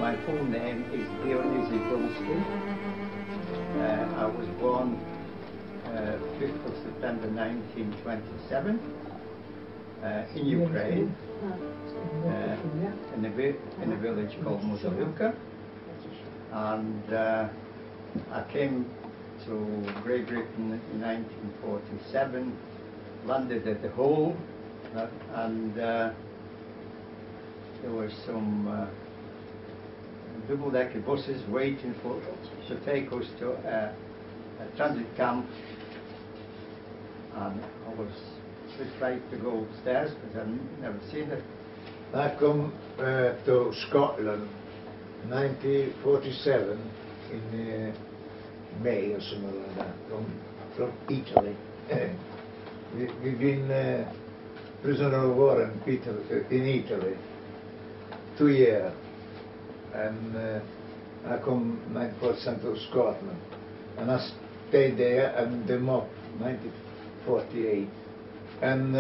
My full name is Deonizyj Dumskyj. I was born 5th of September 1927 in Ukraine, in a village called Mosolivka, and I came to Great Britain in 1947, landed at the Hull, and there were some double-decker buses waiting to take us to a transit camp, and I was a bit afraid to go upstairs because I'd never seen it. I come to Scotland 1947 in May or something like that, from Italy. We've been prisoner of war in Italy 2 years, and I come 90% of Scotland, and I stayed there and the mob 1948, and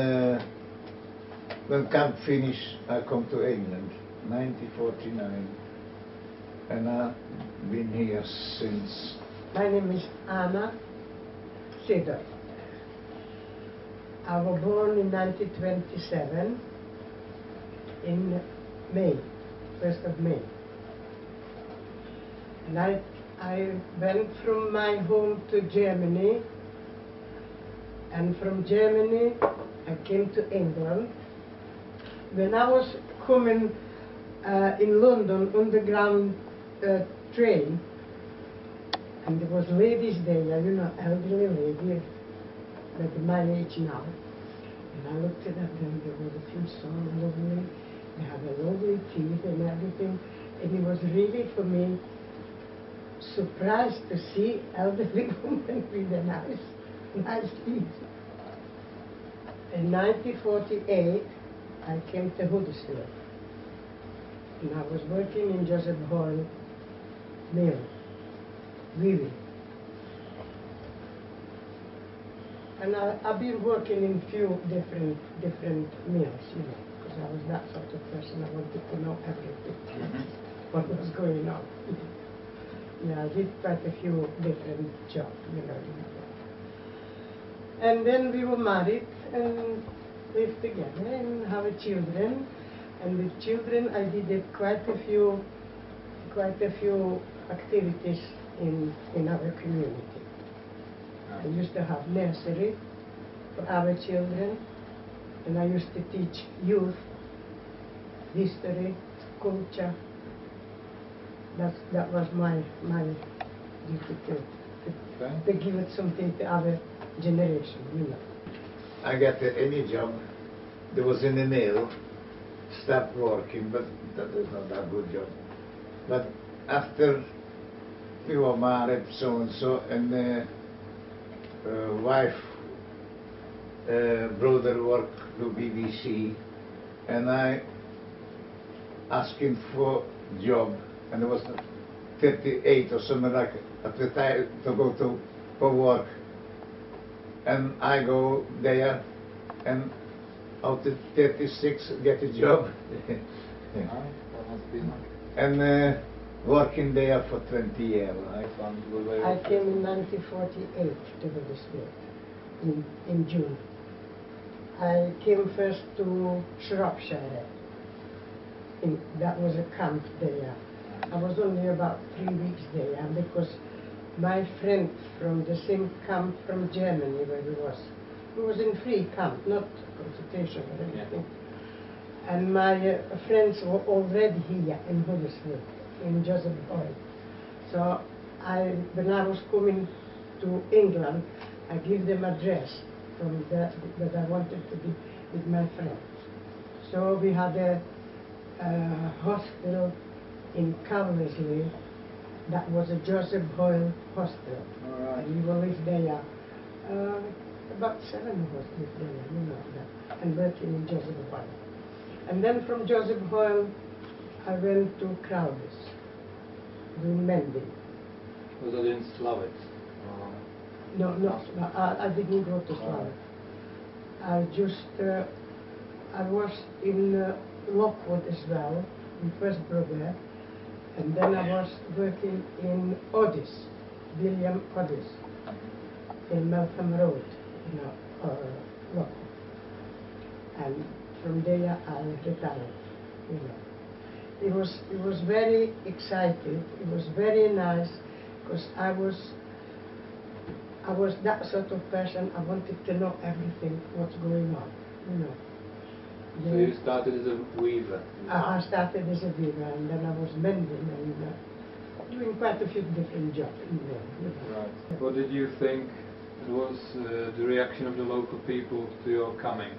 when camp finished I come to England 1949, and I've been here since. My name is Anna Sydor. I was born in 1927 in May, 1st of May. And I went from my home to Germany, and from Germany I came to England. When I was coming in London underground train, and there was ladies there, you know, elderly lady, like my age now. And I looked at them, they were looking so lovely, they had a lovely teeth and everything, and it was really for me surprised to see elderly women with a nice teeth. In 1948, I came to Huddersfield, and I was working in Joseph Hall mill, weaving. And I've been working in few different mills, you know, because I was that sort of person. I wanted to know everything, what was going on. Yeah, I did quite a few different jobs, you know. And then we were married and lived together and have children. And with children, I did quite a few activities in our community. I used to have nursery for our children, and I used to teach youth history, culture. That was my duty to give it something to our generation, you know. I got any job that was in the mill, stopped working, but that is not a good job. But after we were married, so and so, and wife, brother worked to BBC, and I asked him for job, and it was 38 or something like at the time to go for work, and I go there, and out of 36 get a job, and working there for 20 years. I came in 1948 to Huddersfield in June. I came first to Shropshire. That was a camp there. I was only about 3 weeks there because my friend from the same camp from Germany where he was in free camp, not concentration or anything. And my friends were already here in Huddersfield, in Joseph Hall. So when I was coming to England, I gave them address from that I wanted to be with my friends. So we had a hospital in Calversley that was a Joseph Hall hospital. Right. And we lived there. About 7 of us lived there, you know that, and working in Joseph Hall. And then from Joseph Hall, I went to Crowders, doing mending. Was that in Slavic? No, I didn't go to Slavic. I just, I was in Lockwood as well, in First Brother, And then I was working in Oddis, William Oddis, in Meltham Road, local. And from there I retired, It was very exciting, it was very nice, because I was that sort of person. I wanted to know everything, what's going on, So you started as a weaver? I started as a weaver, and then I was mending and doing quite a few different jobs in there. Right. What did you think was the reaction of the local people to your coming,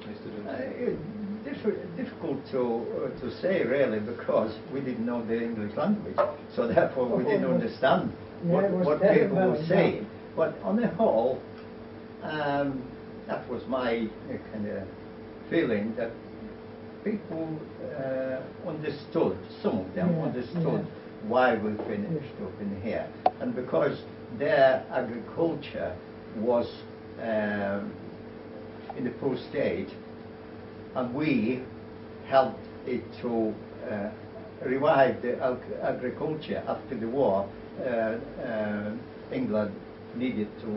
Mr. Dumskyj? Difficult to say really, because we didn't know the English language, so therefore we didn't understand what people were saying. But on the whole, that was my kind of feeling, that people understood, some of them understood why we finished up in here. And because their agriculture was in the poor state, and we helped it to revive the agriculture after the war. England needed to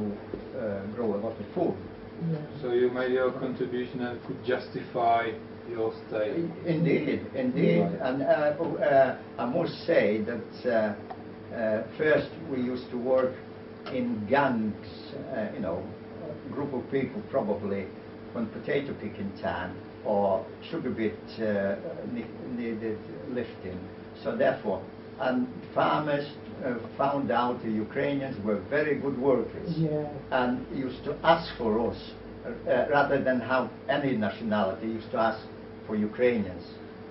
grow a lot of food. So you made your contribution and could justify your stay? Indeed. Right. And I must say that first we used to work in gangs, group of people probably when potato picking time or sugar beet needed lifting. So therefore, and farmers found out the Ukrainians were very good workers and used to ask for us rather than have any nationality, used to ask for Ukrainians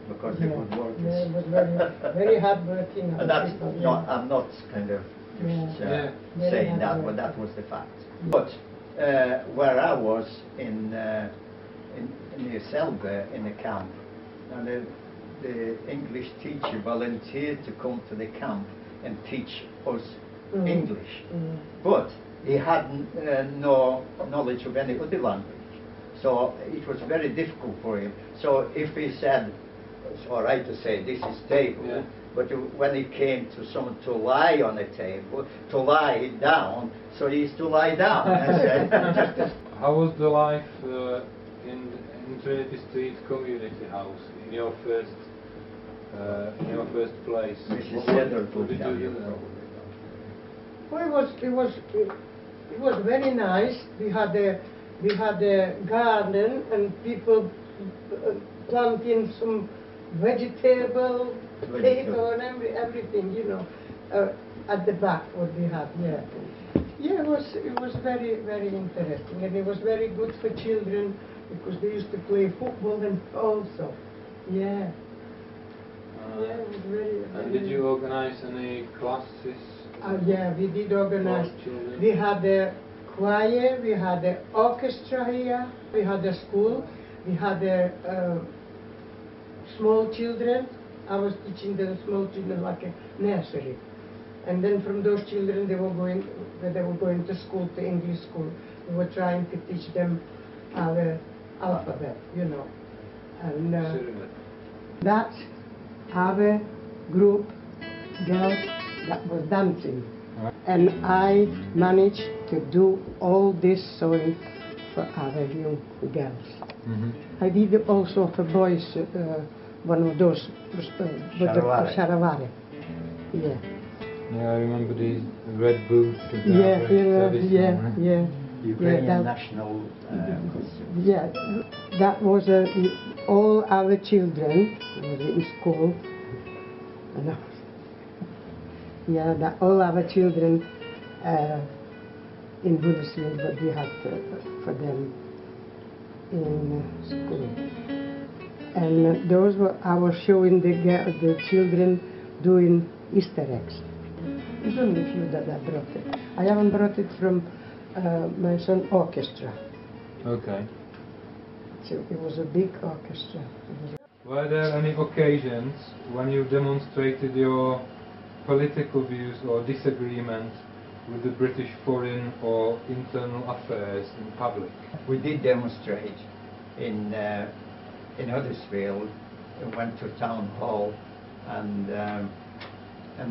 because they're good workers. Yeah, it was very, very hard working. And that's not, I'm not kind of just saying that, but that was the fact. But where I was in near Selby in the camp, and the English teacher volunteered to come to the camp and teach us English, but he had no knowledge of any other language, so it was very difficult for him. So if he said, it's all right to say this is table, but when it came to someone to lie on a table, to lie down, so he used to lie down. How was the life in Trinity Street Community House in your first place? Mrs. Sydor What did you do? Well, it was very nice. We had a garden and people planting some vegetable, potato and everything, at the back what we had. Yeah, it was very, very interesting, and it was very good for children because they used to play football and also. Yeah. It was very. And did you organize any classes? Yeah, we did organize. children? We had a choir, we had an orchestra here, we had a school, we had a small children. I was teaching the small children like a nursery. And then from those children when they were going to school, to English school, we were trying to teach them our alphabet, And that's our group, girls, that was dancing. And I managed to do all this sewing for our young girls. I did also for boys, one of those, sharavare. Yeah. Yeah, I remember these red boots. Yeah. Ukrainian national costume. Yeah, that was all our children was in school. All our children in Huddersfield, but we had for them in school. And those were, I was showing the children doing Easter eggs. There's only a few that I brought it. I haven't brought it from my son's orchestra. Okay. So it was a big orchestra. Were there any occasions when you demonstrated your political views or disagreement with the British foreign or internal affairs in public? We did demonstrate in Huddersfield. We went to town hall and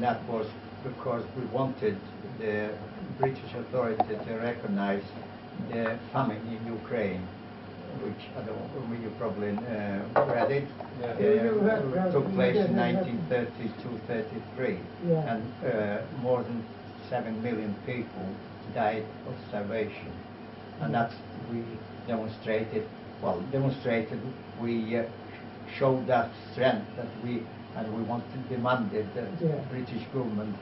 that was because we wanted the British authority to recognize the famine in Ukraine, which I don't, you probably read it. Took place in 1932-33, and more than 7 million people died of starvation, and that's we demonstrated. We showed that strength that we demanded that the British government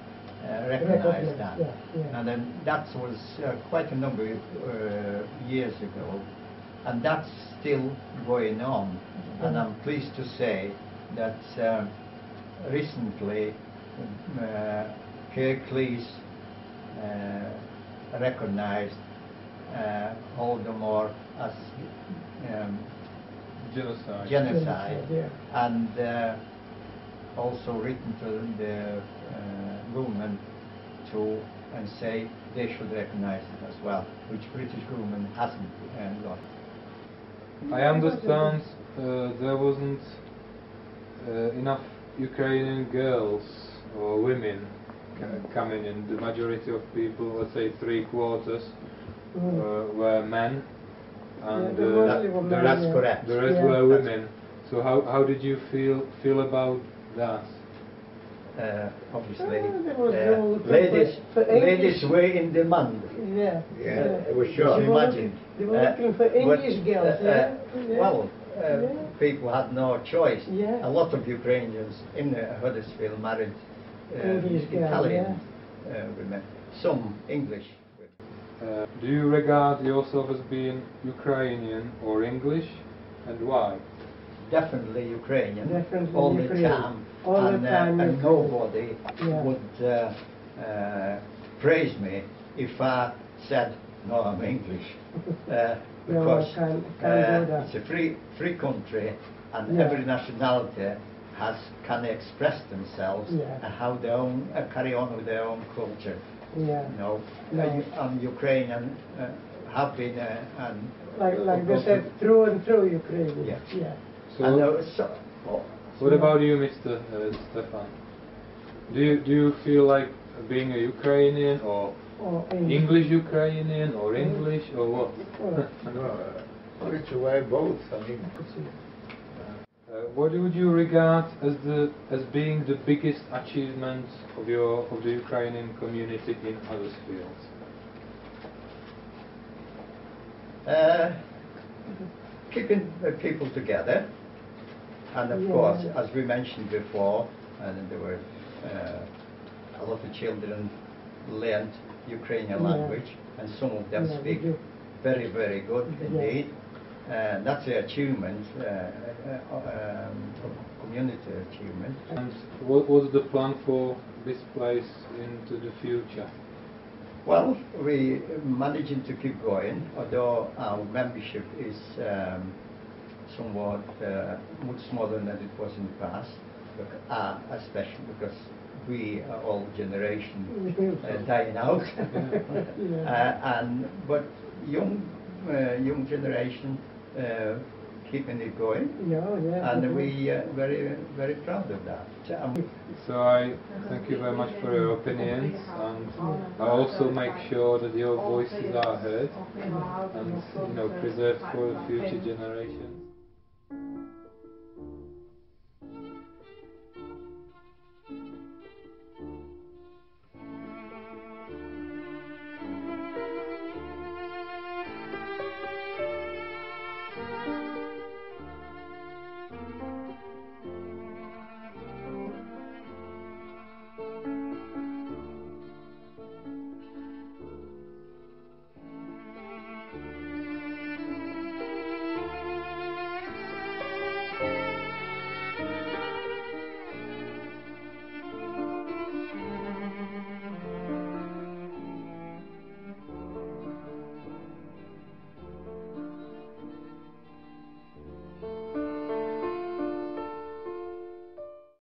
recognize that. And then that was quite a number of years ago, and that's still going on. And I'm pleased to say that recently Kirklees recognized Holodomor as genocide, and also written to the government and say they should recognize it as well, which British government hasn't got. I understand there wasn't enough Ukrainian girls or women coming in. The majority of people, let's say 3/4, were men, and that's correct. The rest were women. So how did you feel about that? Obviously, ladies were in demand. It was sure. Imagine. They were looking for English girls. Well, people had no choice. A lot of Ukrainians in Huddersfield married Italian women, some English. Do you regard yourself as being Ukrainian or English, and why? Definitely Ukrainian, all the time, and nobody would praise me if I said, no, I'm English, because it's a free country, and every nationality can express themselves and how their own carry on with their own culture. I'm Ukrainian, have been and like they said, through and through Ukrainian. So, what about you, Mr. Stefan? Do you feel like being a Ukrainian or English Ukrainian or English or what? No, it's why both. I mean, what would you regard as being the biggest achievement of the Ukrainian community in Huddersfield? Keeping the people together, and of course, as we mentioned before, and there were a lot of children learned Ukrainian language, and some of them speak very, very good indeed. That's the achievement, community achievement. And what was the plan for this place into the future? Well, we managing to keep going, although our membership is somewhat much smaller than it was in the past, especially because we are all generation dying out, but young generation keeping it going, and we are very, very proud of that. So I thank you very much for your opinions, and I also make sure that your voices are heard and preserved for future generations.